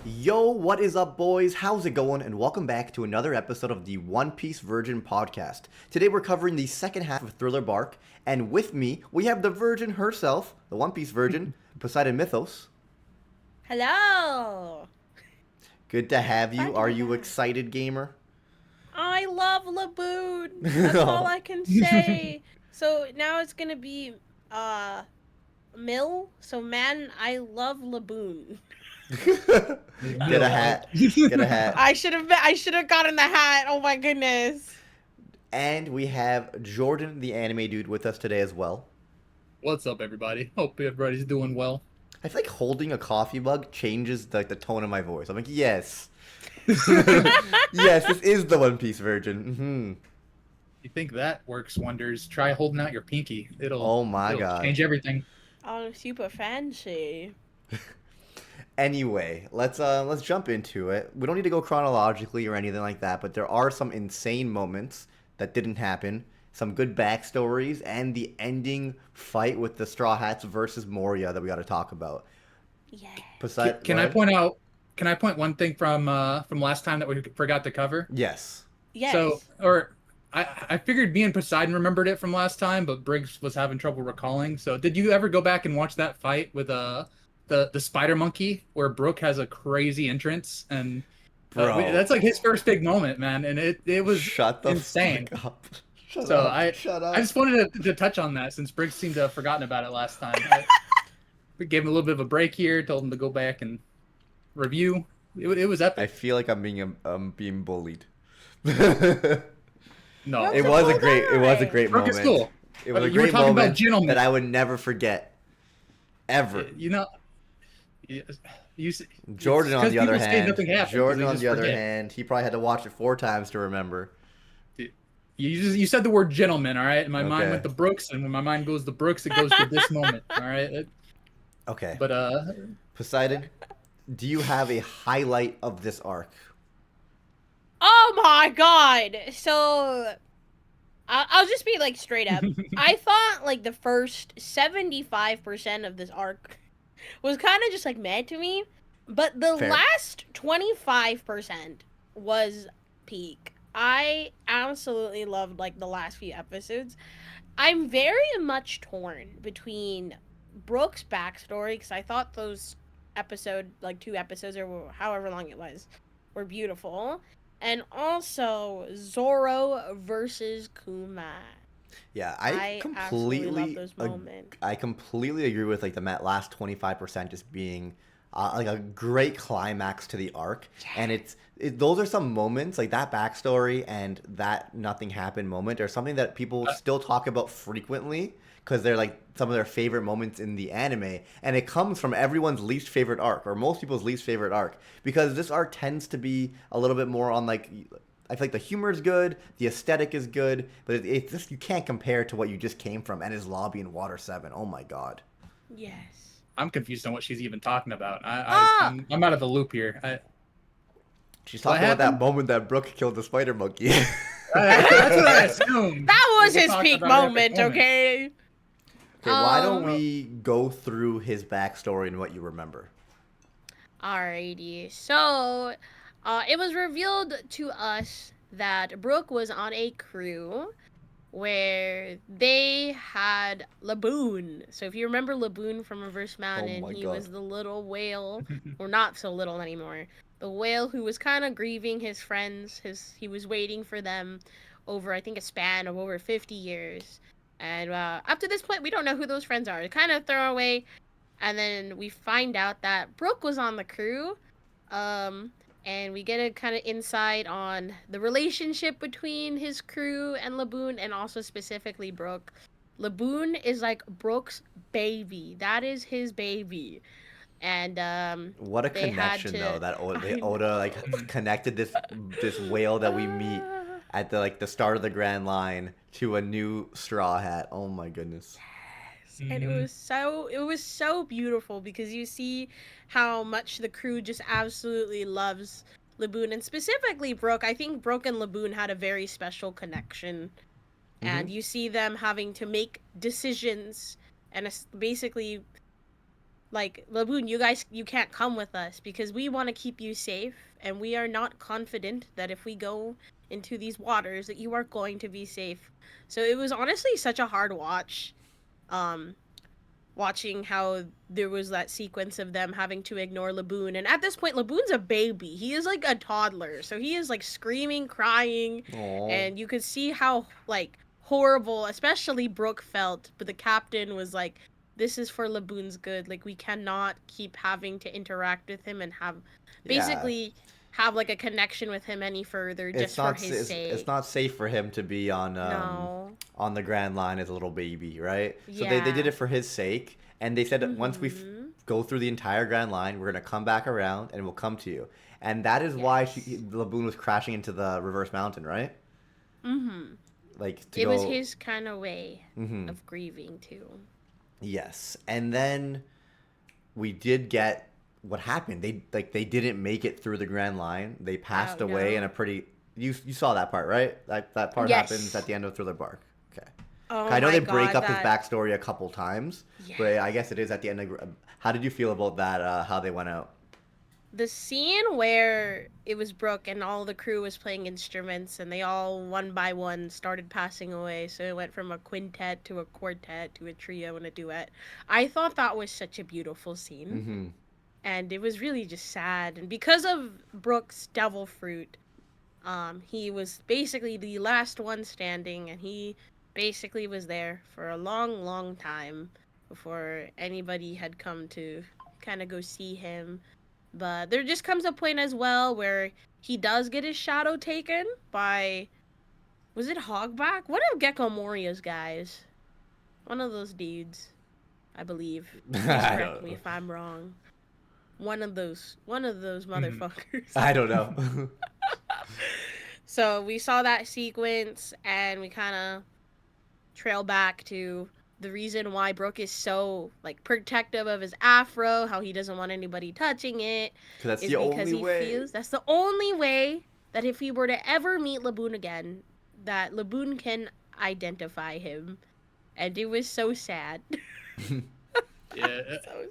Yo, what is up, boys? How's it going? And welcome back to another episode of the One Piece Virgin podcast. Today we're covering the second half of Thriller Bark, and with me, we have the Virgin herself, the One Piece Virgin, Poseidon Mythos. Hello! Good to have you. Are you excited, gamer? I love Laboon! That's all I can say. So now it's gonna be, Mill. So man, I love Laboon. Get a hat. Get a hat. I should have gotten the hat. Oh my goodness. And we have Jordan, the anime dude, with us today as well. What's up, everybody? Hope everybody's doing well. I feel like holding a coffee mug changes the tone of my voice. I'm like, yes. Yes, this is the One Piece Virgin. Mm-hmm. You think that works wonders? Try holding out your pinky. Oh my it'll god. change everything. Oh, super fancy. Anyway, let's jump into it. We don't need to go chronologically or anything like that, but there are some insane moments that didn't happen, some good backstories, and the ending fight with the Straw Hats versus Moria that we got to talk about. Yeah. Can I point one thing from last time that we forgot to cover? Yes. Yes. So, I figured me and Poseidon remembered it from last time, but Briggs was having trouble recalling. So, did you ever go back and watch that fight with the spider monkey where Brook has a crazy entrance and that's like his first big moment, man, and it was insane. Shut up. I just wanted to touch on that since Briggs seemed to have forgotten about it last time. We gave him a little bit of a break here, told him to go back and review. It was epic. I feel like I'm being bullied. No, it was a great Brook moment. Is cool. It was a You were great talking moment about gentlemen. that I would never forget, ever. You know, Jordan on the other hand, forget. he probably had to watch it 4 times to remember. You said the word gentleman, all right? And my mind went to Brooks, and when my mind goes to Brooks, it goes to this moment, all right? Okay. But Poseidon, do you have a highlight of this arc? Oh my god! So, I'll just be like straight up. I thought like the first 75% of this arc was kind of just like mad to me, but the last 25% was peak. I absolutely loved like the last few episodes. I'm very much torn between Brook's backstory because I thought those 2 episodes or however long it was were beautiful. And also Zoro versus Kuma. Yeah, I completely agree with like the last 25% just being like a great climax to the arc. Yeah. And those are some moments like that backstory and that nothing happened moment are something that people still talk about frequently because they're like some of their favorite moments in the anime, and it comes from everyone's least favorite arc or most people's least favorite arc because this arc tends to be a little bit more on like I feel like the humor is good, the aesthetic is good, but it's just you can't compare to what you just came from and his lobby in Water 7. Oh my god. Yes. I'm confused on what she's even talking about. I'm out of the loop here. She's talking about that moment that Brook killed the spider monkey. That's what I assumed. That was his peak moment, okay? Okay, why don't we go through his backstory and what you remember? Alrighty. So, it was revealed to us that Brook was on a crew where they had Laboon. So if you remember Laboon from Reverse Mountain, was the little whale, or not so little anymore. The whale who was kind of grieving his friends. He was waiting for them over, I think, a span of over 50 years. And up to this point, we don't know who those friends are. Kind of throwaway. And then we find out that Brook was on the crew. And we get a kind of insight on the relationship between his crew and Laboon, and also specifically Brook. Laboon is like Brook's baby. That is his baby. And what a connection though that Oda like connected this whale that we meet at the start of the Grand Line to a new Straw Hat. Oh my goodness. Mm-hmm. And it was so beautiful because you see how much the crew just absolutely loves Laboon, and specifically Brook. I think Brook and Laboon had a very special connection. and you see them having to make decisions, and basically, like, Laboon, you can't come with us because we want to keep you safe, and we are not confident that if we go into these waters that you are going to be safe. So it was honestly such a hard watch, watching how there was that sequence of them having to ignore Laboon. And at this point, Laboon's a baby. He is like a toddler. So he is like screaming, crying. Aww. And you could see how like horrible, especially Brook felt. But the captain was like, this is for Laboon's good. Like, we cannot keep having to interact with him and have basically have like a connection with him any further just for his sake. It's not safe for him to be on the Grand Line as a little baby, right? So they did it for his sake, and they said that once we go through the entire Grand Line, we're gonna come back around and we'll come to you. And that is why Laboon was crashing into the reverse mountain, right? Like it was his kind of way of grieving too. Yes, and then we did get what happened. They didn't make it through the Grand Line. They passed away in a pretty. You saw that part, right? That part happens at the end of Thriller Bark. Okay. Oh, I know they break up his backstory a couple times, but I guess it is at the end of. How did you feel about that? How they went out? The scene where it was Brook and all the crew was playing instruments and they all one by one started passing away. So it went from a quintet to a quartet to a trio and a duet. I thought that was such a beautiful scene. And it was really just sad. And because of Brook's devil fruit, he was basically the last one standing, and he basically was there for a long, long time before anybody had come to kind of go see him. But there just comes a point as well where he does get his shadow taken by, was it Hogback? One of Gecko Moria's guys. One of those dudes, I believe. Please correct me if I'm wrong. One of those motherfuckers. I don't know. So we saw that sequence, and we kind of trail back to the reason why Brook is so like protective of his afro, how he doesn't want anybody touching it. That's the only way. Feels that's the only way that if he were to ever meet Laboon again, that Laboon can identify him. And it was so sad. Yeah,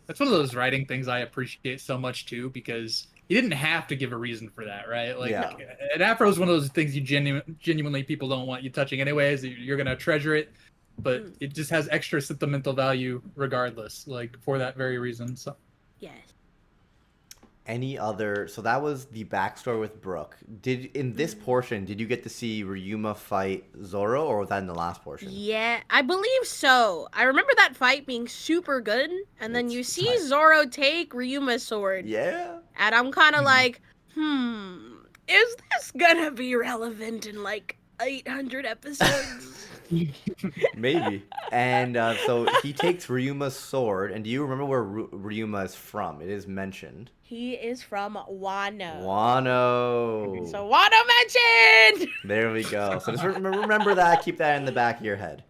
that's one of those writing things I appreciate so much too, because you didn't have to give a reason for that, right? Like, an afro is one of those things you genuinely people don't want you touching anyways. You're gonna treasure it, but it just has extra sentimental value regardless, like for that very reason. So yes. So that was the backstory with Brook. In this portion, did you get to see Ryuma fight Zoro, or was that in the last portion? Yeah, I believe so. I remember that fight being super good, and then you see Zoro take Ryuma's sword. Yeah. And I'm kind of like, is this gonna be relevant in like 800 episodes? Maybe. And so he takes Ryuma's sword, and do you remember where Ryuma is from? It is mentioned. He is from Wano. Wano. So Wano mentioned! There we go. So just remember that. Keep that in the back of your head.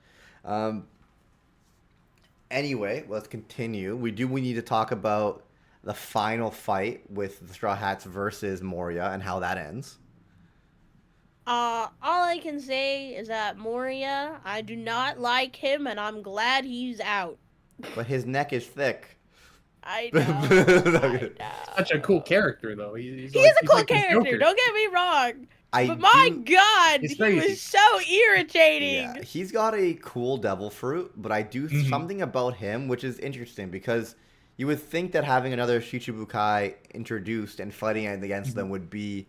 Anyway, let's continue. We need to talk about the final fight with the Straw Hats versus Moria and how that ends. All I can say is that Moria, I do not like him, and I'm glad he's out. But his neck is thick. I know. Such a cool character, though. He is a cool character. Don't get me wrong. But my God, he was so irritating. Yeah, he's got a cool devil fruit, but I do something about him which is interesting, because you would think that having another Shichibukai introduced and fighting against them would be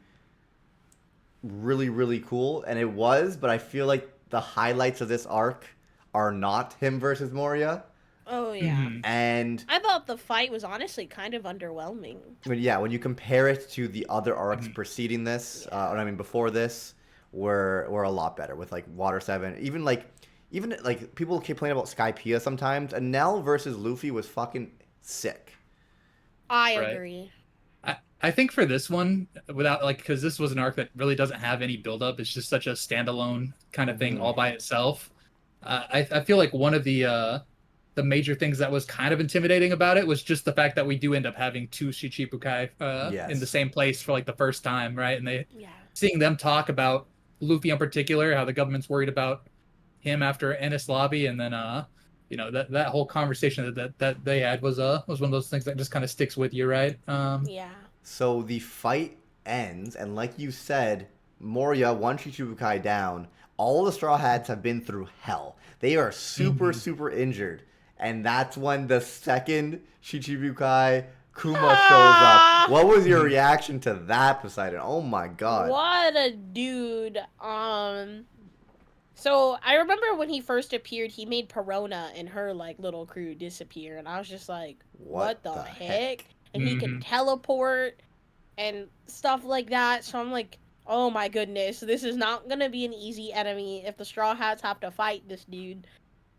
really, really cool, and it was, but I feel like the highlights of this arc are not him versus Moria. Oh, yeah. And I thought the fight was honestly kind of underwhelming. When you compare it to the other arcs preceding this, before this, were a lot better with like Water 7. Even like people complain about Skypiea sometimes. And Nell versus Luffy was fucking sick. I agree. I think for this one, because this was an arc that really doesn't have any build-up, it's just such a standalone kind of thing all by itself. I feel like one of the major things that was kind of intimidating about it was just the fact that we do end up having two Shichibukai in the same place for like the first time, right? And seeing them talk about Luffy in particular, how the government's worried about him after Ennis Lobby, and then that whole conversation that they had was one of those things that just kind of sticks with you, right? Yeah. So the fight ends, and like you said, Moria, one Chichibukai down, all the Straw Hats have been through hell. They are super injured. And that's when the second Chichibukai Kuma shows up. What was your reaction to that, Poseidon? Oh my god. What a dude. So I remember when he first appeared, he made Perona and her like little crew disappear, and I was just like, what the heck? And he can teleport and stuff like that. So I'm like, oh my goodness, this is not gonna be an easy enemy if the Straw Hats have to fight this dude.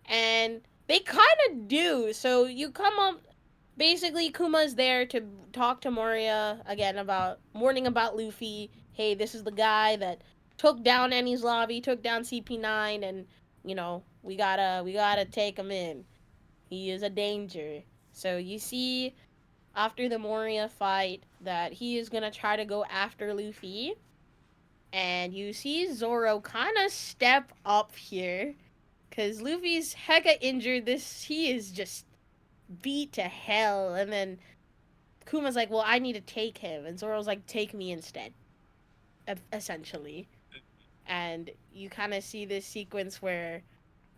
And they kind of do. So you come up, basically Kuma's there to talk to Moria again about warning about Luffy. Hey, this is the guy that took down Enies Lobby, took down CP9, and you know we gotta take him in. He is a danger. So you see after the Moria fight that he is gonna try to go after Luffy, and you see Zoro kind of step up here, cause Luffy's hecka injured. He is just beat to hell, and then Kuma's like, well, I need to take him, and Zoro's like, take me instead, essentially. And you kind of see this sequence where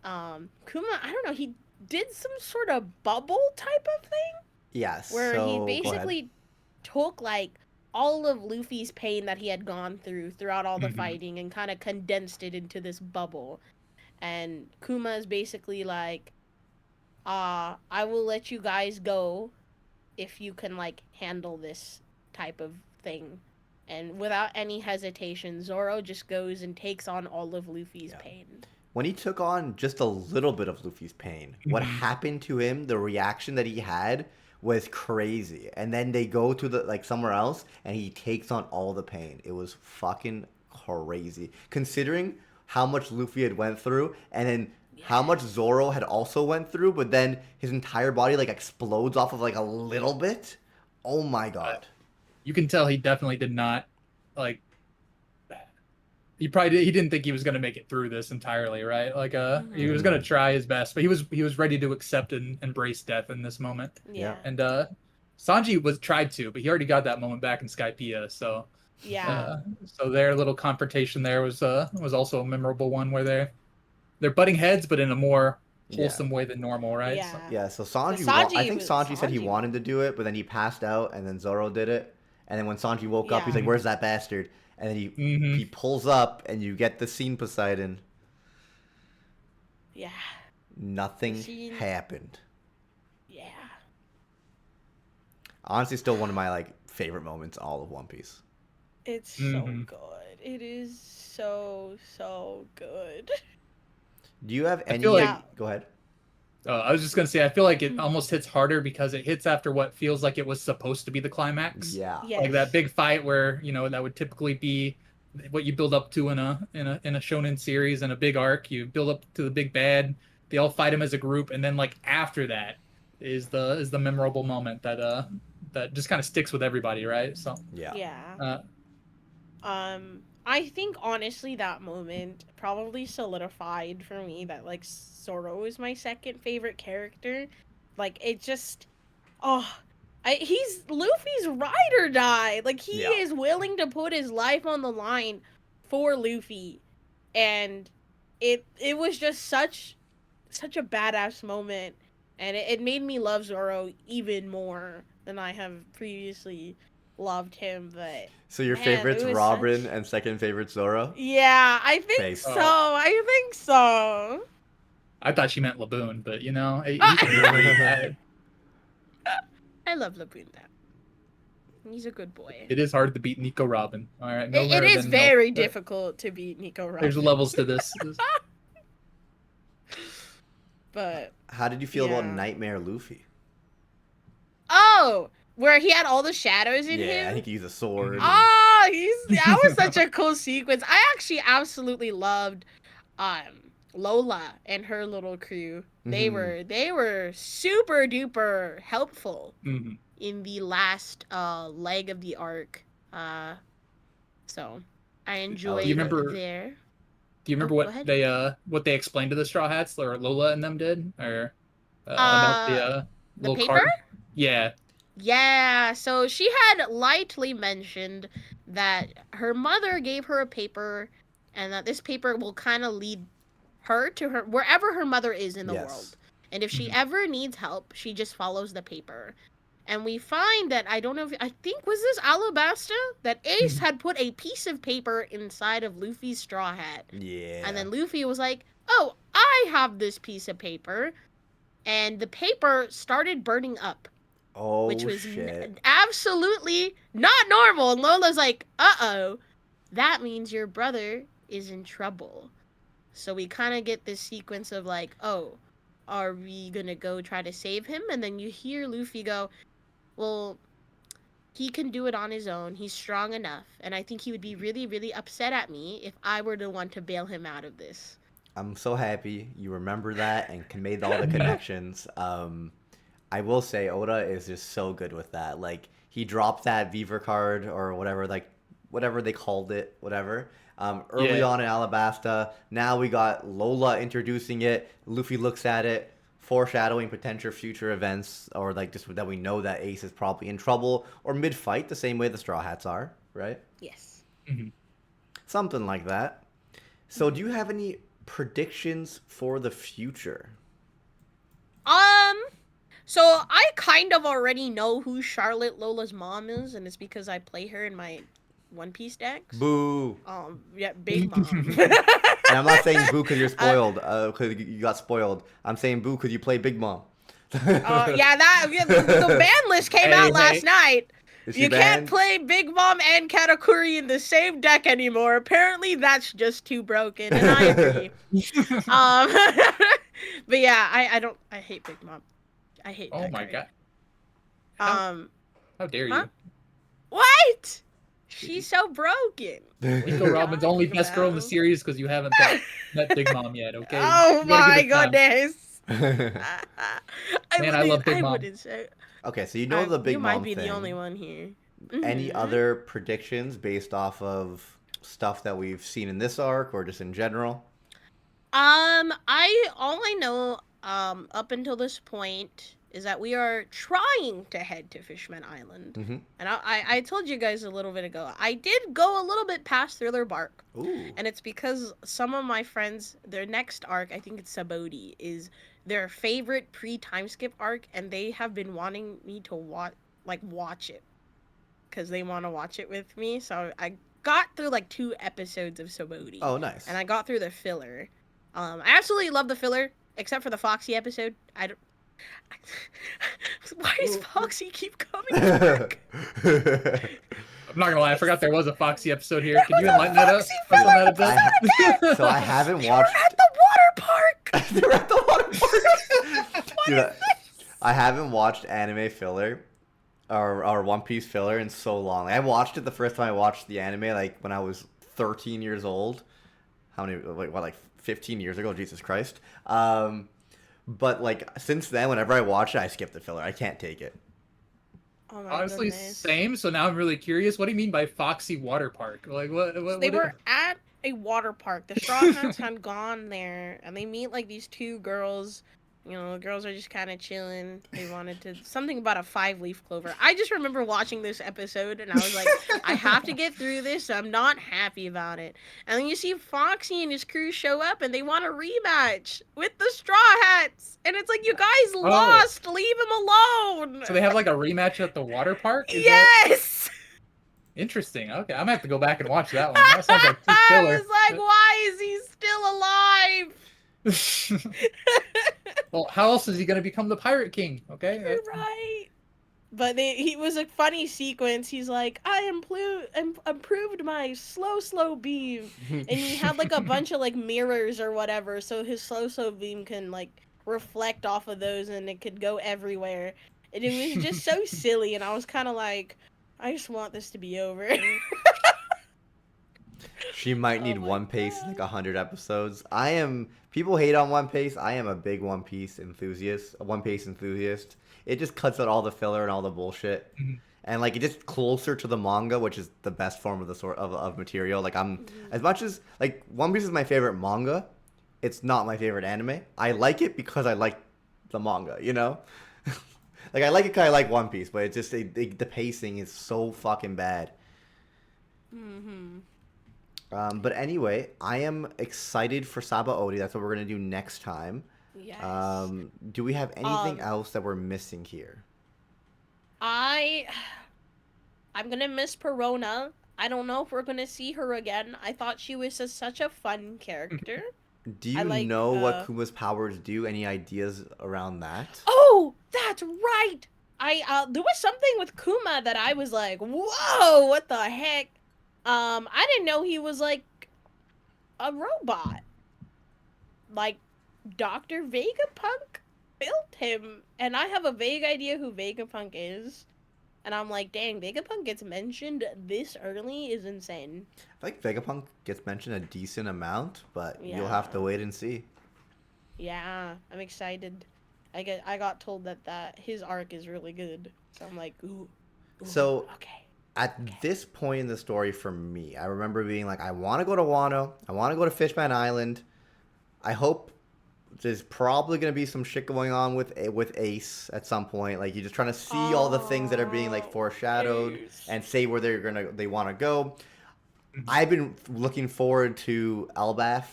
Kuma, I don't know, he did some sort of bubble type of thing. Yes. Where he basically took like all of Luffy's pain that he had gone throughout all the fighting and kind of condensed it into this bubble. And Kuma is basically like, I will let you guys go if you can like handle this type of thing. And without any hesitation, Zoro just goes and takes on all of Luffy's pain. When he took on just a little bit of Luffy's pain, what happened to him, the reaction that he had was crazy. And then they go to the like somewhere else and he takes on all the pain. It was fucking crazy. Considering how much Luffy had went through and then how much Zoro had also went through, but then his entire body like explodes off of like a little bit. Oh my god. You can tell he definitely did not like. He didn't think he was going to make it through this entirely, right? Like, he was going to try his best, but he was ready to accept and embrace death in this moment. Yeah. And Sanji tried to, but he already got that moment back in Skypiea. So yeah. So their little confrontation there was also a memorable one where they're butting heads, but in a more wholesome way than normal, right? Yeah. So Sanji, I think Sanji said he wanted to do it, but then he passed out, and then Zoro did it. And then when Sanji woke up, he's like, "Where's that bastard?" And then he pulls up, and you get the scene, Poseidon. Yeah. Nothing happened. Yeah. Honestly, still one of my like favorite moments in all of One Piece. It's so good. It is so good. Do you have any? Go ahead. I was just gonna say, I feel like it almost hits harder because it hits after what feels like it was supposed to be the climax. Yeah. Yes. Like that big fight where that would typically be what you build up to in a shonen series and a big arc. You build up to the big bad. They all fight him as a group, and then like after that is the memorable moment that just kind of sticks with everybody, right? So yeah. I think honestly that moment probably solidified for me that like Zoro is my second favorite character. Like it just, he's Luffy's ride or die. Like he is willing to put his life on the line for Luffy, and it was just such a badass moment, and it made me love Zoro even more than I have previously loved him. But so your favorite's Robin and second favorite's Zoro? Yeah, I think so. I think so. I thought she meant Laboon, but he can I love Laboon. He's a good boy. It is hard to beat Nico Robin. All right, it is very difficult to beat Nico Robin. There's levels to this. But how did you feel about Nightmare Luffy? Oh, where he had all the shadows in him? Yeah, I think he used a sword. That was such a cool sequence. I actually absolutely loved Lola and her little crew. They were super duper helpful in the last leg of the arc. So I enjoyed it there. Do you remember what they explained to the Straw Hats, or Lola and them did, or about the little paper? card? Yeah. Yeah. So she had lightly mentioned that her mother gave her a paper, and that this paper will kind of lead her to her wherever her mother is in the world. And if she ever needs help, she just follows the paper. And we find that, I think, was this Alabasta? That Ace had put a piece of paper inside of Luffy's straw hat. Yeah. And then Luffy was like, oh, I have this piece of paper. And the paper started burning up. Oh, which was shit. Absolutely not normal. And Lola's like, uh-oh, that means your brother is in trouble. So we kind of get this sequence of like, oh, are we gonna go try to save him? And then you hear Luffy go, well, he can do it on his own. He's strong enough. And I think he would be really, really upset at me if I were the one to bail him out of this. I'm so happy you remember that and made all the connections. I will say Oda is just so good with that. Like, he dropped that Vivre card or whatever, like, whatever they called it, whatever. Early on in Alabasta. Now we got Lola introducing it. Luffy looks at it, foreshadowing potential future events, or like just that we know that Ace is probably in trouble or mid-fight, the same way the Straw Hats are, right? Yes. Something like that. So do you have any predictions for the future? So I kind of already know who Charlotte Lola's mom is, and it's because I play her in my One Piece decks. Boo. Yeah, Big Mom. And I'm not saying boo because you're spoiled, because you got spoiled. I'm saying boo because you play Big Mom. Yeah, the ban list came out last night. You can't play Big Mom and Katakuri in the same deck anymore. Apparently, that's just too broken, and I agree. But yeah, I hate Big Mom. I hate. Oh my god. How dare you? What? She's so broken. Nico Robin's only best girl in the series because you haven't met Big Mom yet, okay? Oh my goodness. I love Big Mom. Okay, so you know the Big Mom thing. You might be the only one here. Any other predictions based off of stuff that we've seen in this arc or just in general? All I know up until this point is that we are trying to head to Fishman Island. And I told you guys a little bit ago, I did go a little bit past Thriller Bark. Ooh. And it's because some of my friends, their next arc, I think it's Saboti, is their favorite pre-time skip arc, and they have been wanting me to watch it. Because they want to watch it with me. So I got through like 2 episodes of Saboti. Oh, nice. And I got through the filler. I absolutely love the filler, except for the Foxy episode. Why does Foxy keep coming back? I'm not gonna lie, I forgot there was a Foxy episode here. Can you enlighten that up? So I haven't watched. They're at the water park. They're at the water park. Dude, I haven't watched anime filler or One Piece filler in so long. I watched it the first time I watched the anime, like when I was 13 years old. How many? Like 15 years ago? Jesus Christ. But like since then, whenever I watch it, I skip the filler. I can't take it. Oh my Honestly, goodness. same. So now I'm really curious. What do you mean by Foxy Water Park? Like what They were at a water park. The Straw Hats had gone there, and they meet like these 2 girls. You know, the girls are just kind of chilling. They wanted to something about a 5-leaf clover. I just remember watching this episode, and I was like, I have to get through this. So I'm not happy about it. And then you see Foxy and his crew show up, and they want a rematch with the Straw Hats. And it's like, you guys lost. Leave him alone. So they have like a rematch at the water park? Yes. Interesting. Okay, I'm gonna have to go back and watch that one. That sounds like too killer. I was like, why is he still alive? Well, how else is he going to become the Pirate King? Okay, you're right. But he was a funny sequence. He's like, I improved my slow beam, and he had like a bunch of like mirrors or whatever, so his slow beam can like reflect off of those, and it could go everywhere. And it was just so silly, and I was kind of like, I just want this to be over. She might need One Piece like 100 episodes. People hate on One Piece. I am a big One Piece enthusiast. It just cuts out all the filler and all the bullshit. and like it's just closer to the manga, which is the best form of the sort of material. Like I'm as much as like One Piece is my favorite manga, it's not my favorite anime. I like it because I like the manga, you know. Like I like it because I like One Piece, but it's just the pacing is so fucking bad. But anyway, I am excited for Sabaody. That's what we're gonna do next time. Yes. Do we have anything else that we're missing here? I'm gonna miss Perona. I don't know if we're gonna see her again. I thought she was such a fun character. Do you know what Kuma's powers do? Any ideas around that? Oh, that's right. There was something with Kuma that I was like, whoa, what the heck? I didn't know he was like a robot. Like Dr. Vegapunk built him, and I have a vague idea who Vegapunk is. And I'm like, dang, Vegapunk gets mentioned this early is insane. I think Vegapunk gets mentioned a decent amount, but you'll have to wait and see. Yeah, I'm excited. I got told that his arc is really good, so I'm like, ooh so okay. At this point in the story for me, I remember being like, I want to go to Wano. I want to go to Fishman Island. I hope there's probably going to be some shit going on with Ace at some point. Like, you're just trying to see all the things that are being, like, foreshadowed and say where they want to go. I've been looking forward to Elbaf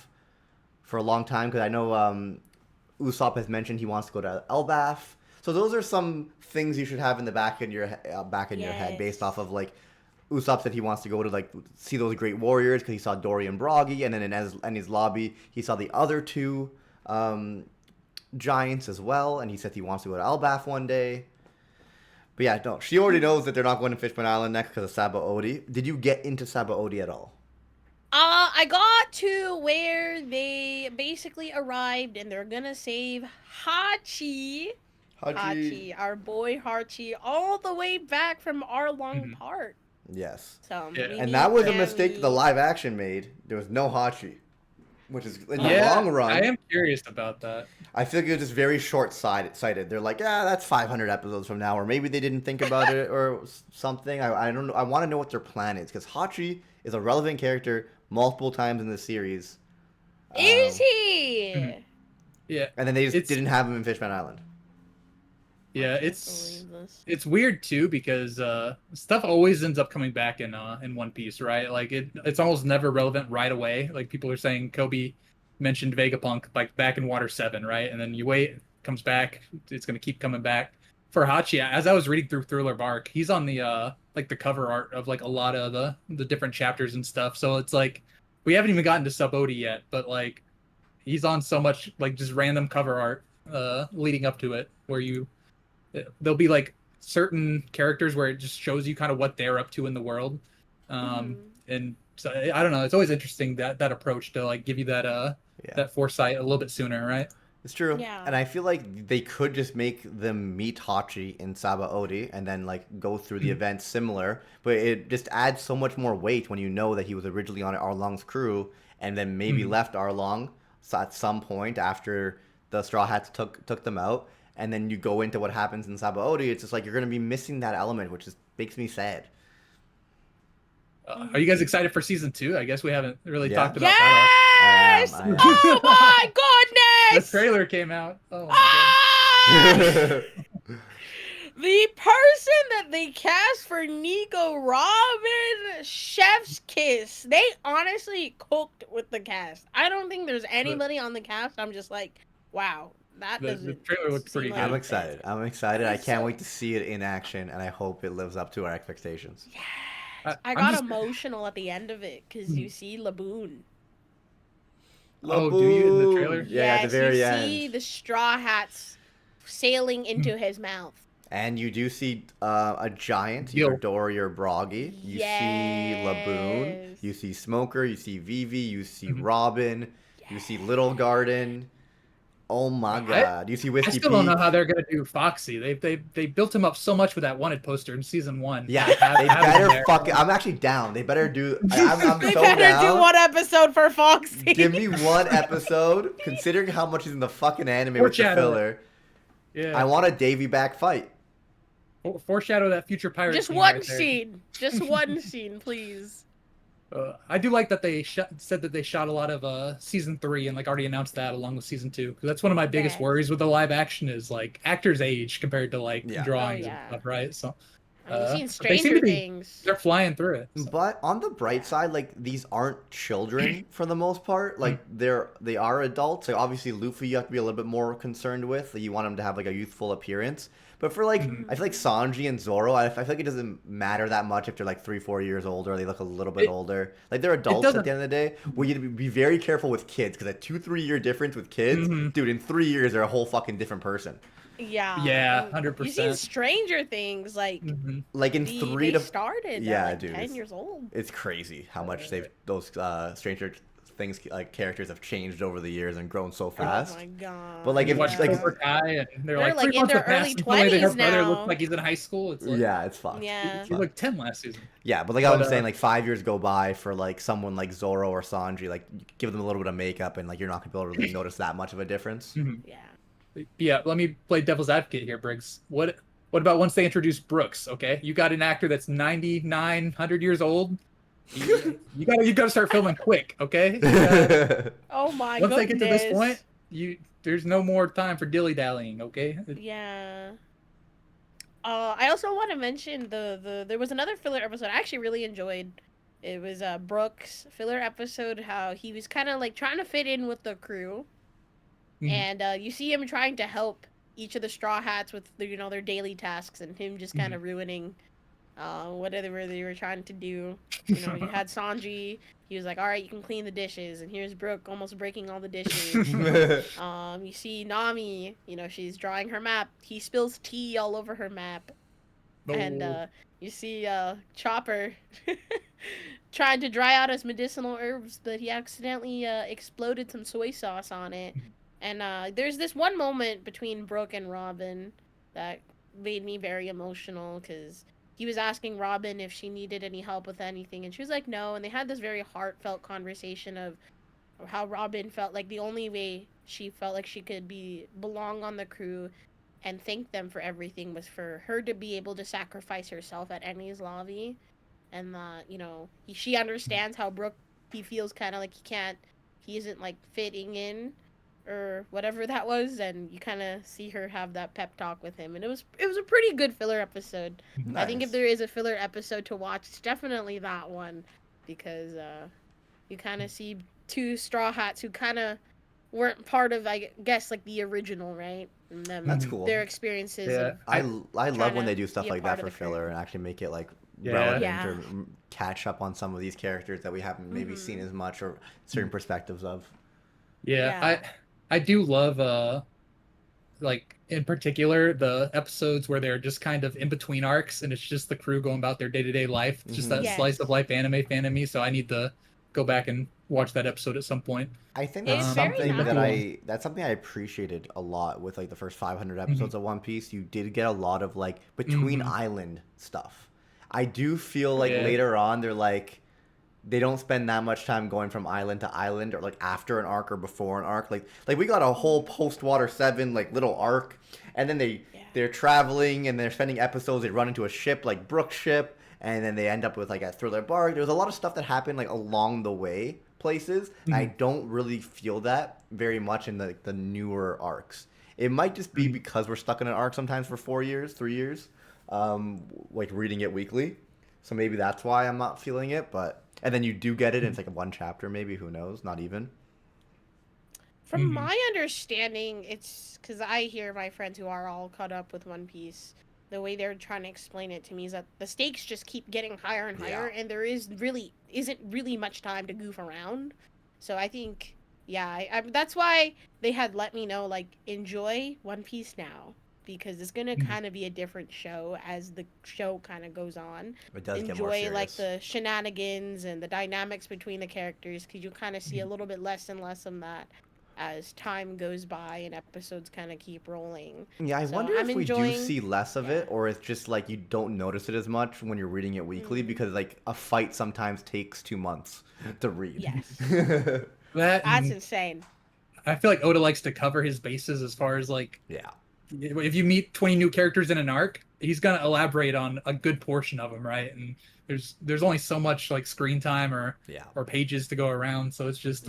for a long time because I know Usopp has mentioned he wants to go to Elbaf. So those are some things you should have in the back in your head based off of, like, Usopp said he wants to go to, like, see those great warriors because he saw Dory and Broggy, and then in his lobby he saw the other two giants as well, and he said he wants to go to Elbaf one day. But yeah, no, she already knows that they're not going to Fishman Island next because of Sabaody. Did you get into Sabaody at all? I got to where they basically arrived and they're gonna save Hachi, our boy Hachi, all the way back from Arlong Park. Yes. So and that was a mistake that the live action made. There was no Hachi. Which is in the long run. I am curious about that. I feel like it's just very short-sighted. They're like, that's 500 episodes from now, or maybe they didn't think about it or something. I don't know. I want to know what their plan is because Hachi is a relevant character multiple times in the series. Is he? Yeah. And then they just didn't have him in Fishman Island. Yeah, it's weird too because stuff always ends up coming back in One Piece, right? Like it's almost never relevant right away. Like people are saying Kobe mentioned Vegapunk like back in Water 7, right? And then you wait, it comes back, it's gonna keep coming back. For Hachi, as I was reading through Thriller Bark, he's on the like the cover art of like a lot of the different chapters and stuff. So it's like we haven't even gotten to Sabaody yet, but like he's on so much like just random cover art leading up to it where there'll be like certain characters where it just shows you kind of what they're up to in the world. And so I don't know, it's always interesting that approach to like give you that that foresight a little bit sooner, right? It's true. Yeah. And I feel like they could just make them meet Hachi in Sabaody and then like go through the events similar, but it just adds so much more weight when you know that he was originally on Arlong's crew and then maybe left Arlong at some point after the Straw Hats took them out. And then you go into what happens in Sabaody, it's just like you're going to be missing that element, which just makes me sad. Are you guys excited for season 2? I guess we haven't really talked about that. Yes! Oh my goodness! The trailer came out. Oh my goodness. The person that they cast for Nico Robin, chef's kiss. They honestly cooked with the cast. I don't think there's anybody on the cast. I'm just like, wow. The trailer looked pretty good. I'm excited. I can't wait to see it in action, and I hope it lives up to our expectations. Yes. I got emotional at the end of it because you see Laboon. Oh, do you in the trailer? Yeah, at the very end. You see the Straw Hats sailing into his mouth. And you do see a giant, either Dory or Broggy. You see Laboon. You see Smoker. You see Vivi. You see Robin. You see Little Garden. Oh my god! You see Whiskey I still don't know how they're gonna do Foxy. They built him up so much with that wanted poster in season 1. Yeah, they better fucking. I'm actually down. They better do. I'm they so better down. do one episode for Foxy. Give me one episode. Considering how much is in the fucking anime with the filler. Yeah. I want a Davy back fight. foreshadow that future pirate. Just scene one right there. scene. Just one scene, please. I do like that they said that they shot a lot of season 3 and like already announced that along with season 2, because that's one of my biggest worries with the live action is like actors' age compared to like drawings and stuff, right? So you've seen Stranger Things. They're flying through it. So. But on the bright side, like these aren't children for the most part. Like they are adults. Like obviously Luffy, you have to be a little bit more concerned with. Like, you want him to have like a youthful appearance. But for like, I feel like Sanji and Zoro, I feel like it doesn't matter that much if they're like 3-4 years older or they look a little bit older. Like they're adults at the end of the day. We need to be very careful with kids, because a 2-3 year difference with kids, dude, in 3 years they're a whole fucking different person. Yeah, 100%. You've seen Stranger Things, like like in they started at, like, 10 years old. It's crazy how much those Stranger Things like characters have changed over the years and grown so fast. Oh my god! But like if watch Cobra Kai and they're like in their early 20s her now. brother looks like he's in high school. It's like, it's fucked. Yeah, he looked 10 last season. Yeah, but like I'm saying, like 5 years go by for like someone like Zoro or Sanji, like you give them a little bit of makeup and like you're not gonna be able to really notice that much of a difference. Yeah, let me play devil's advocate here, Briggs. What about once they introduce Brooks? Okay, you got an actor that's 99, 100 years old. You gotta start filming quick, okay? Oh my Once goodness. they get to this point, there's no more time for dilly dallying, okay? Yeah. I also want to mention there was another filler episode I actually really enjoyed. It was Brooks filler episode, how he was kind of like trying to fit in with the crew, and you see him trying to help each of the Straw Hats with their daily tasks, and him just kind of ruining whatever they were trying to do. You had Sanji. He was like, all right, you can clean the dishes. And here's Brook almost breaking all the dishes. You see Nami, she's drawing her map. He spills tea all over her map. Oh. And you see Chopper trying to dry out his medicinal herbs, but he accidentally exploded some soy sauce on it. And there's this one moment between Brook and Robin that made me very emotional, because he was asking Robin if she needed any help with anything, and she was like, no. And they had this very heartfelt conversation of how Robin felt like the only way she felt like she could belong on the crew and thank them for everything was for her to be able to sacrifice herself at Enies Lobby. And she understands how Brook, he feels kind of like he isn't like fitting in or whatever that was, and you kind of see her have that pep talk with him, and it was a pretty good filler episode. Nice. I think if there is a filler episode to watch, it's definitely that one, because you kind of see two Straw Hats who kind of weren't part of, I guess, like the original, right? And that's cool. Their experiences. Yeah, I love when they do stuff like that for filler and actually make it like relevant or catch up on some of these characters that we haven't maybe seen as much or certain perspectives of. I do love, like, in particular, the episodes where they're just kind of in between arcs, and it's just the crew going about their day-to-day life. It's just that slice of life anime fan of me, so I need to go back and watch that episode at some point. I think that's something I appreciated a lot with, like, the first 500 episodes of One Piece. You did get a lot of, like, between island stuff. I do feel like later on, they're, like, they don't spend that much time going from island to island, or like after an arc or before an arc. Like we got a whole post Water 7 like little arc, and then they're traveling and they're spending episodes. They run into a ship like Brook's ship, and then they end up with like a Thriller bark. There's a lot of stuff that happened like along the way places. I don't really feel that very much in the newer arcs. It might just be because we're stuck in an arc sometimes for 3 years, like reading it weekly. So maybe that's why I'm not feeling it, but. And then you do get it, and it's like one chapter, maybe, who knows, not even. From my understanding, it's because I hear my friends who are all caught up with One Piece, the way they're trying to explain it to me is that the stakes just keep getting higher and higher, and there isn't really much time to goof around. So I think, that's why they had let me know, like, enjoy One Piece now, because it's gonna kind of be a different show as the show kind of goes on. It does enjoy get more serious. Like the shenanigans and the dynamics between the characters, because you kind of see a little bit less and less of that as time goes by and episodes kind of keep rolling. Yeah, I wonder if we do see less of it, or it's just like you don't notice it as much when you're reading it weekly, because like a fight sometimes takes 2 months to read. Yes. That's insane. I feel like Oda likes to cover his bases as far as like if you meet 20 new characters in an arc, he's gonna elaborate on a good portion of them, right? And there's only so much like screen time or pages to go around, so it's just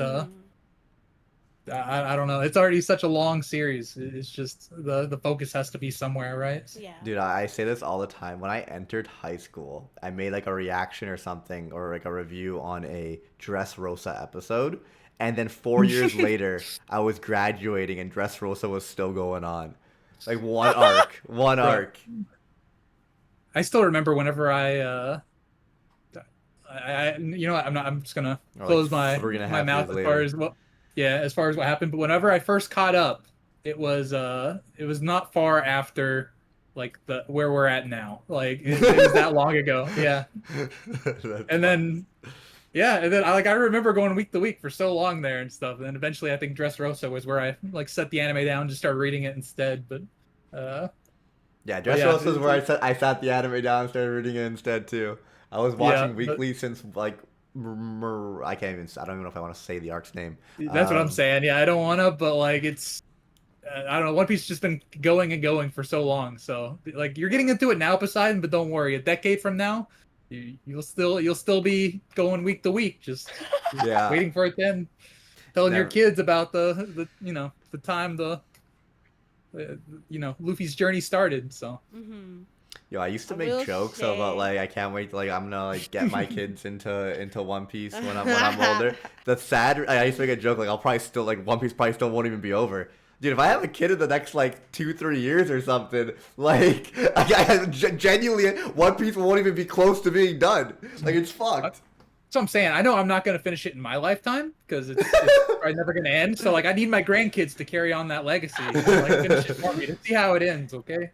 I don't know. It's already such a long series. It's just the focus has to be somewhere, right? Yeah. Dude, I say this all the time. When I entered high school, I made like a reaction or something or like a review on a Dressrosa episode. And then 4 years later, I was graduating and Dressrosa was still going on. Like one arc. One arc. I still remember whenever I you know what, I'm just gonna close my mouth as far as as far as what happened. But whenever I first caught up, it was not far after like where we're at now. Like it was that long ago. Yeah. And then I remember going week to week for so long there and stuff. And then eventually I think Dressrosa was where I like set the anime down and just started reading it instead. But Dressrosa is where I sat the anime down and started reading it instead too. I was watching weekly since like I don't even know if I want to say the arc's name. That's what I'm saying. Yeah, I don't want to, but like it's I don't know. One Piece has just been going and going for so long. So like you're getting into it now, Poseidon, but don't worry. A decade from now, you'll still be going week to week, just waiting for it then. Telling your kids about the time Luffy's journey started. So. Mm-hmm. Yo, I used to make jokes about like I can't wait to like I'm gonna like get my kids into One Piece when I'm older. That's sad. I used to make a joke like I'll probably still like One Piece probably still won't even be over. Dude, if I have a kid in the next like 2-3 years or something, like I genuinely One Piece won't even be close to being done. Like it's fucked. So I'm saying I know I'm not gonna finish it in my lifetime because it's probably never gonna end. So like I need my grandkids to carry on that legacy, like finish it for me to see how it ends. Okay.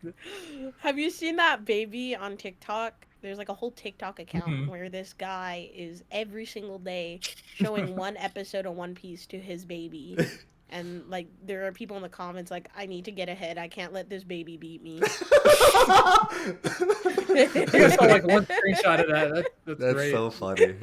Have you seen that baby on TikTok? There's like a whole TikTok account where this guy is every single day showing one episode of One Piece to his baby. And like there are people in the comments like, I need to get ahead. I can't let this baby beat me. I saw like one screenshot of that. That's great. So funny.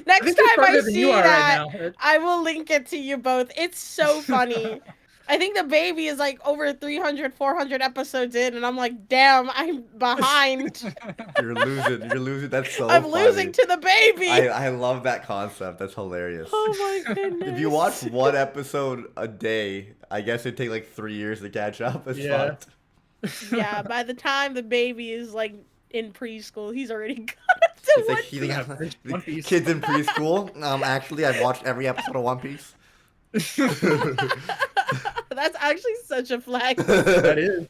Next time I see that, right, I will link it to you both. It's so funny. I think the baby is like over 300, 400 episodes in, and I'm like, damn, I'm behind. You're losing. That's so I'm funny. losing to the baby. I love that concept. That's hilarious. Oh my goodness. If you watch one episode a day, I guess it'd take like 3 years to catch up. It's fucked. Yeah, by the time the baby is like in preschool, he's already got up to One Piece. Kids in preschool. Actually, I've watched every episode of One Piece. That's actually such a flag. That is.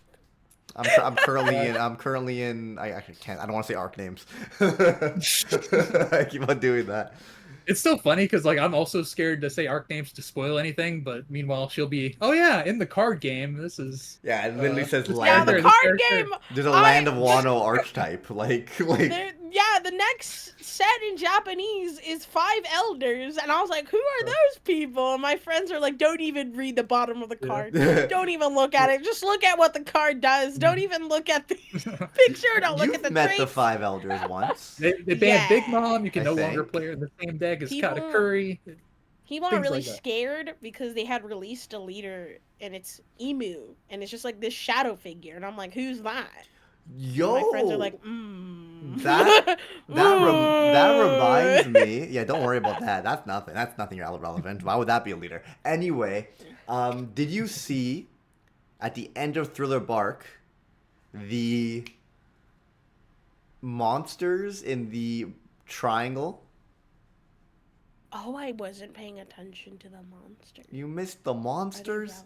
I'm currently in. I actually can't. I don't want to say arc names. I keep on doing that. It's still funny because like I'm also scared to say arc names to spoil anything, but meanwhile she'll be, oh yeah, in the card game. This is it literally says land. Yeah, the card game. There's a Land of Wano archetype. Like. The next set in Japanese is 5 elders, and I was like, who are those people? And my friends are like, don't even read the bottom of the card. Don't even look at it. Just look at what the card does. Don't even look at the picture. Don't look at the met traits. The 5 elders once. They banned Big Mom. You can no longer play her in the same deck as Katakuri. People are really scared because they had released a leader, and it's Emu, and it's just like this shadow figure, and I'm like, who's that? Yo, and my friends are like, that reminds me. Yeah, don't worry about that. That's nothing. That's nothing relevant. Why would that be a leader? Anyway, did you see at the end of Thriller Bark the monsters in the triangle? Oh, I wasn't paying attention to the monsters. You missed the monsters?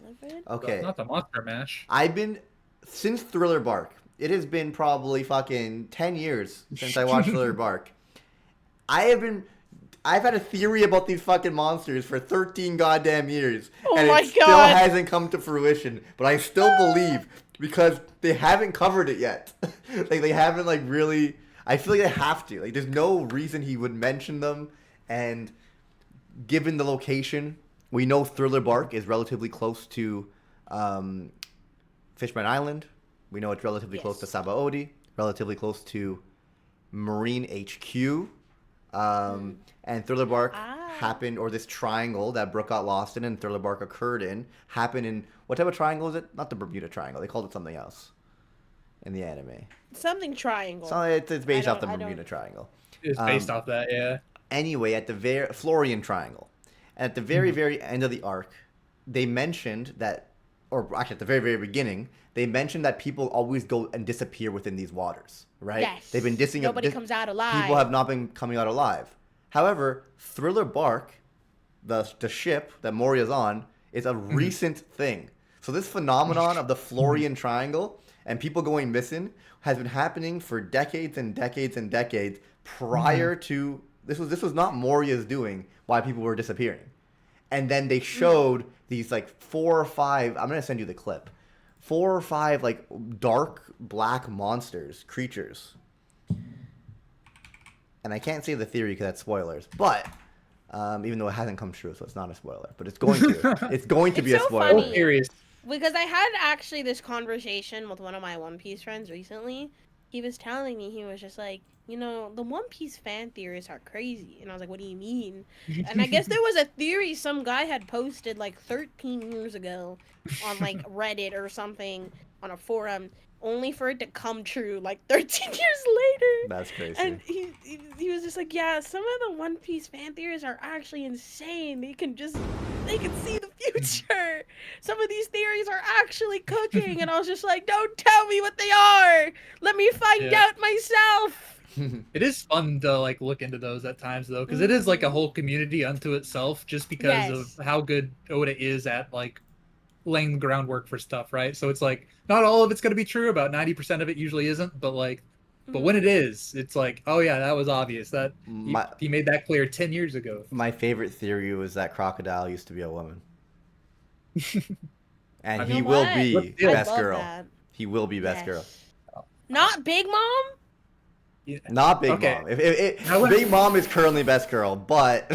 Okay. Not the Monster Mash. Since Thriller Bark. It has been probably fucking 10 years since I watched Thriller Bark. I've had a theory about these fucking monsters for 13 goddamn years. Still hasn't come to fruition. But I still believe because they haven't covered it yet. Like they haven't like really. I feel like they have to. Like there's no reason he would mention them. And given the location, we know Thriller Bark is relatively close to Fishman Island. We know it's relatively close to Sabaody, relatively close to Marine HQ. And Thriller Bark happened, or this triangle that Brook got lost in and Thriller Bark occurred in, happened in, what type of triangle is it? Not the Bermuda Triangle. They called it something else. in the anime. Something triangle. So it's based off the Bermuda Triangle. It's based off that, yeah. Anyway, at the Florian Triangle, and at the very end of the arc, they mentioned that, or actually at the very beginning, they mentioned that people always go and disappear within these waters, right? Yes. They've been dissing. Nobody comes out alive. People have not been coming out alive. However, Thriller Bark, the ship that Moria's on, is a recent thing. So this phenomenon of the Florian Triangle and people going missing has been happening for decades and decades and decades prior to this was not Moria's doing why people were disappearing. And then they showed these like 4 or 5, I'm going to send you the clip. 4 or 5 like dark black creatures. And I can't say the theory because that's spoilers, but even though it hasn't come true, so it's not a spoiler, but it's going to. It's going to be a spoiler. Funny, because I had actually this conversation with one of my One Piece friends recently. He was telling me, he was just like, you know, the One Piece fan theories are crazy. And I was like, what do you mean? And I guess there was a theory some guy had posted like 13 years ago on like Reddit or something on a forum, only for it to come true like 13 years later. That's crazy. And he was just like, yeah, some of the One Piece fan theories are actually insane. They can see the future. Some of these theories are actually cooking. And I was just like, don't tell me what they are. Let me find out myself. It is fun to like look into those at times though, because it is like a whole community unto itself, just because of how good Oda is at like laying the groundwork for stuff, right? So it's like not all of it's going to be true. About 90% of it usually isn't, but like, but when it is, it's like, oh yeah, that was obvious. That he made that clear 10 years ago. My favorite theory was that Crocodile used to be a woman, and he will be best girl. That. He will be best girl. Not Big Mom. Yeah. Not Big Mom. If Big Mom is currently best girl, but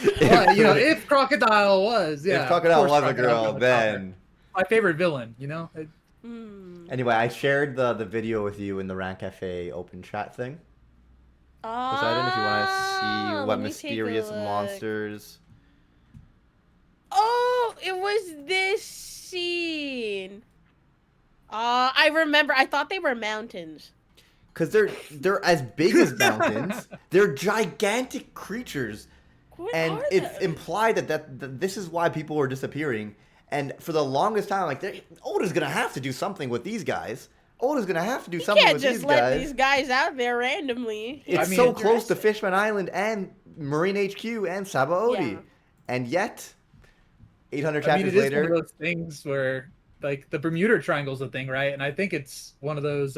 if Crocodile was, if Crocodile was a girl, then my favorite villain. Anyway, I shared the video with you in the Rant Cafe open chat thing. Poseidon, if you want to see what mysterious monsters. Oh, it was this scene. I remember. I thought they were mountains. Because they're as big as mountains. They're gigantic creatures. And it's implied that this is why people were disappearing. And for the longest time, like, Oda's going to have to do something with these guys. Oda's going to have to do something with these guys. You can't just let these guys out there randomly. It's so close to Fishman Island and Marine HQ and Sabaody. Yeah. And yet, 800 chapters later. It's one of those things where, like, the Bermuda Triangle's a thing, right? And I think it's one of those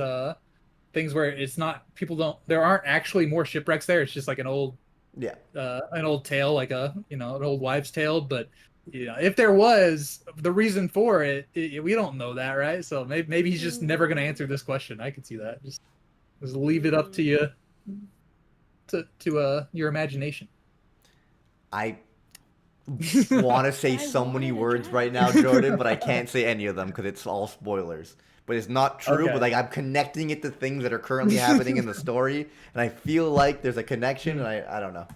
things where it's not, there aren't actually more shipwrecks there. It's just like an old tale, like an old wives' tale. But if there was, the reason for it, we don't know that, right? So maybe he's just never going to answer this question. I could see that. Just leave it up to you, to your imagination. I want to say so many words right now, Jordan, but I can't say any of them because it's all spoilers. But it's not true. Okay. But like I'm connecting it to things that are currently happening in the story, and I feel like there's a connection, and I don't know.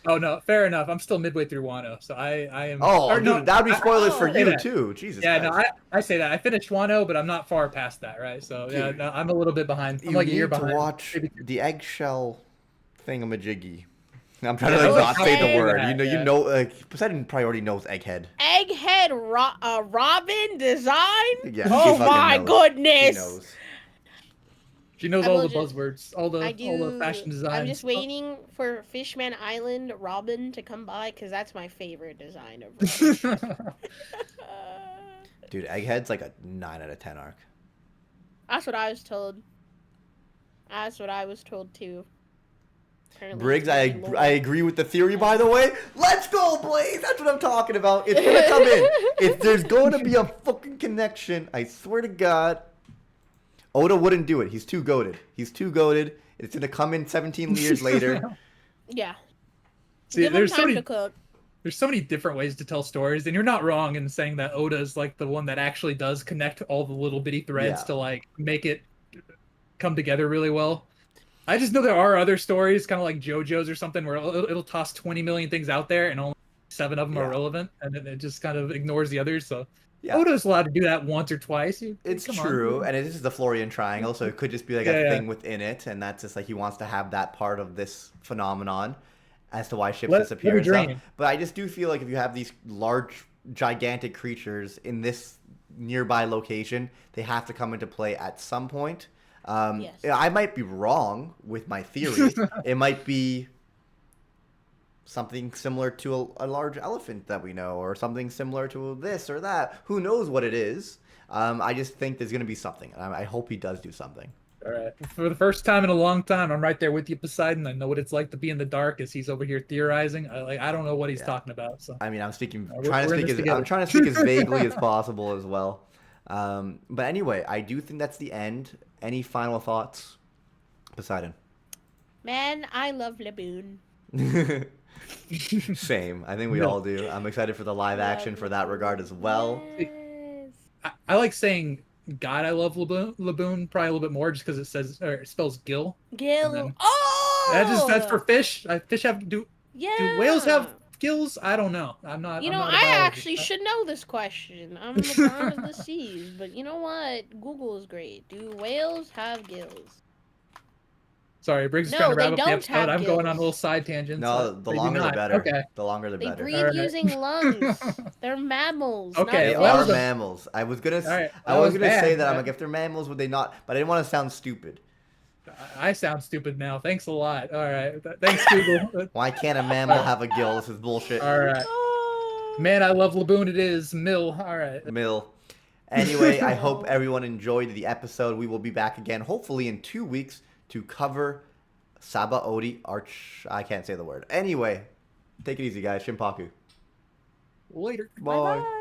Oh no, fair enough. I'm still midway through Wano, so I am. Oh, dude, that'd be spoilers for you too. Jesus. Yeah, Christ. No, I say that. I finished Wano, but I'm not far past that, right? So yeah, no, I'm a little bit behind. I'm like a year behind. You need to watch the eggshell thingamajiggy. I'm trying to not say the word. You know, Poseidon probably already knows Egghead. Egghead Robin design? Yeah, oh my goodness. She knows. She knows all the buzzwords, all the fashion designs. I'm just waiting for Fishman Island Robin to come by because that's my favorite design of Dude, Egghead's like a 9 out of 10 arc. That's what I was told. That's what I was told too. Apparently Briggs, I agree with the theory, by the way. Let's go, Blaze! That's what I'm talking about. It's gonna come in. There's going to be a fucking connection. I swear to God. Oda wouldn't do it. He's too goated. It's gonna come in 17 years later. Yeah. See, there's so many different ways to tell stories, and you're not wrong in saying that Oda is like the one that actually does connect all the little bitty threads to like make it come together really well. I just know there are other stories, kind of like JoJo's or something, where it'll toss 20 million things out there and only 7 of them are relevant, and then it just kind of ignores the others. So Yeah. Odo's allowed to do that once or twice. It's Come true, on. and it is the Florian Triangle, so it could just be like a thing within it, and that's just like he wants to have that part of this phenomenon as to why ships disappear and stuff. But I just do feel like if you have these large, gigantic creatures in this nearby location, they have to come into play at some point. Yes. I might be wrong with my theory. It might be something similar to a large elephant that we know, or something similar to this or that. Who knows what it is? I just think there's going to be something. I hope he does do something. All right. For the first time in a long time, I'm right there with you, Poseidon. I know what it's like to be in the dark as he's over here theorizing. I don't know what he's talking about. So I mean, I'm trying to speak as vaguely as possible as well. But anyway, I do think that's the end. Any final thoughts, Poseidon? Man, I love Laboon. Same. I think we all do. I'm excited for the live action for that regard as well. Yes. I like saying God, I love Laboon probably a little bit more just because it spells gill. Gill. Oh! That's for fish. Fish do whales have gills? I don't know. I'm not. You know, I'm not I actually should know this question. I'm the bottom of the seas, but you know what? Google is great. Do whales have gills? Sorry, Briggs is trying to wrap up the episode. I'm going on little side tangents. No, the longer the better. Okay. The longer the better. They breathe using lungs. They're mammals. Okay, they are mammals. I was gonna say that. I'm like, if they're mammals, would they not? But I didn't want to sound stupid. I sound stupid now. Thanks a lot. All right. Thanks, Google. Why can't a mammal have a gill? This is bullshit. All right. Man, I love Laboon. It is Mill. All right. Mill. Anyway, I hope everyone enjoyed the episode. We will be back again, hopefully in 2 weeks, to cover Sabaody Arch. I can't say the word. Anyway, take it easy, guys. Shinpaku. Later. Bye. Bye-bye.